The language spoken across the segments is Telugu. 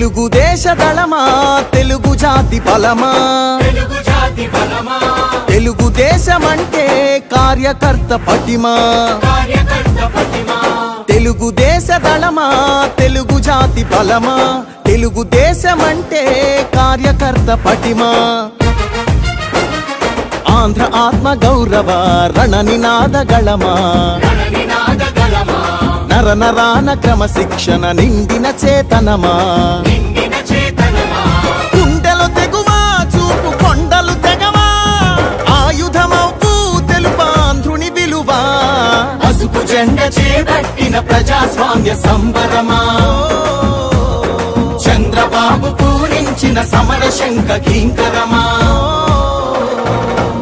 తెలుగుదేశ దళమా తెలుగు జాతి బలమా తెలుగుదేశమంటే కార్యకర్త పటిమా తెలుగుదేశ దళమా తెలుగు జాతి బలమా తెలుగుదేశమంటే కార్యకర్త పటిమా ఆంధ్ర ఆత్మ గౌరవ రణనినాద గళమా నర నరాన క్రమశిక్షణ నిండిన చేతనమా గుండెలు తెగువా చూపు కొండలు తెగవా ఆయుధమవు తెలుపాంధ్రుని విలువా పసుపు జెండ చేపట్టిన ప్రజాస్వామ్య సంబరమా చంద్రబాబు పూరించిన సమర శంఖ కింకరమా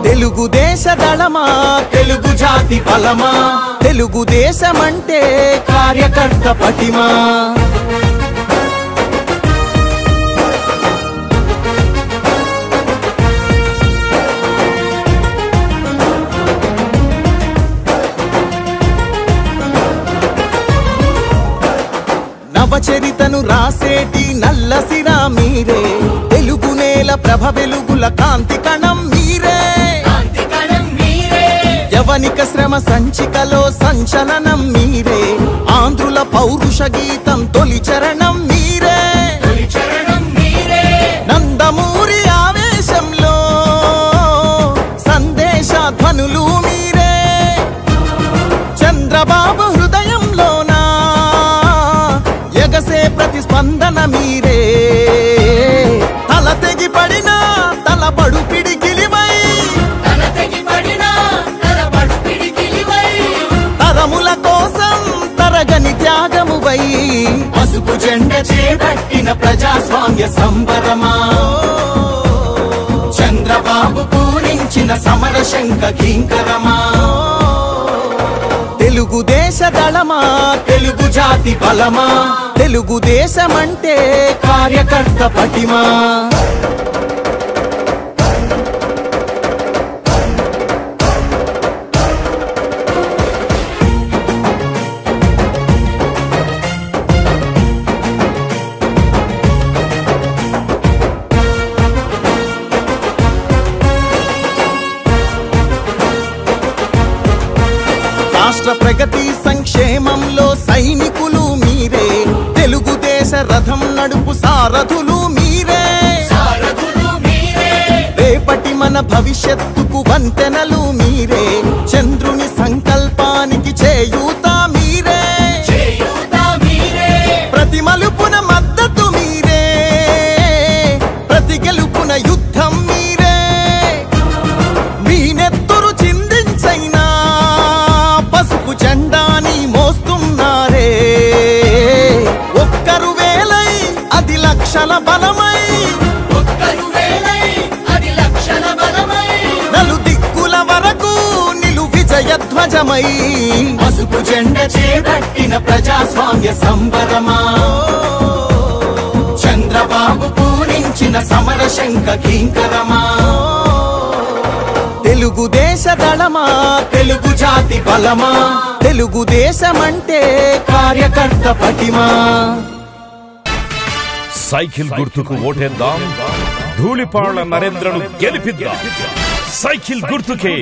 తెలుగుదేశ దళమా తెలుగు జాతి బలమా తెలుగుదేశమంటే కార్యకర్త పటిమా నవచరితను రాసేటి నల్లసిరా మీరే తెలుగు నేల ప్రభ వెలుగుల కాంతి కణం మీరే యవనిక శ్రమ సంచికలో సంచలనం మీరే ఆంధ్రుల పౌరుష గీతం తొలి చరణం మీరే నందమూరి ఆవేశంలో సందేశ ధ్వనులు మీరే చంద్రబాబు హృదయంలోనా ఎగసే ప్రతిస్పందన మీరే తల తెగి పడిన తలబడు పిడికిలివై తరముల కోసం తరగని త్యాగమువై పసుపు జెండ చేపట్టిన ప్రజాస్వామ్య సంబరమా చంద్రబాబు పూరించిన సమర శంఖ కింకరమా తెలుగుదేశ దళమా తెలుగు జాతి బలమా తెలుగుదేశమంటే కార్యకర్త పటిమా రాష్ట్ర ప్రగతి సంక్షేమంలో సైనికులు మీరే తెలుగుదేశ రథం నడుపు సారథులు మీరే రేపటి మన భవిష్యత్తుకు వంతెనలు మీరే చంద్రుని సంకల్పానికి చేయూత మీరే ప్రతి మలుపున మద్దతు మీరే ప్రతి గెలుపున యుద్ధం మీరే మీ నెత్తురు చిందించైనా పసుపు జెండాని మోస్తున్నారే ఒక్కరు వేలై అది లక్షల బలమై నలు దిక్కుల వరకు నిలు విజయ ధ్వజమై పసుపు జెండ చేపట్టిన ప్రజాస్వామ్య సంబరమా చంద్రబాబు పూరించిన సమర శంఖ కింకరమా తెలుగుదేశ దళమా తెలుగు జాతి బలమా తెలుగుదేశమంటే కార్యకర్త పటిమా సైకిల్ గుర్తుకు ఓటేద్దాం ధూళిపాళ్ల నరేంద్రను గెలిపిద్దాం సైకిల్ గుర్తుకే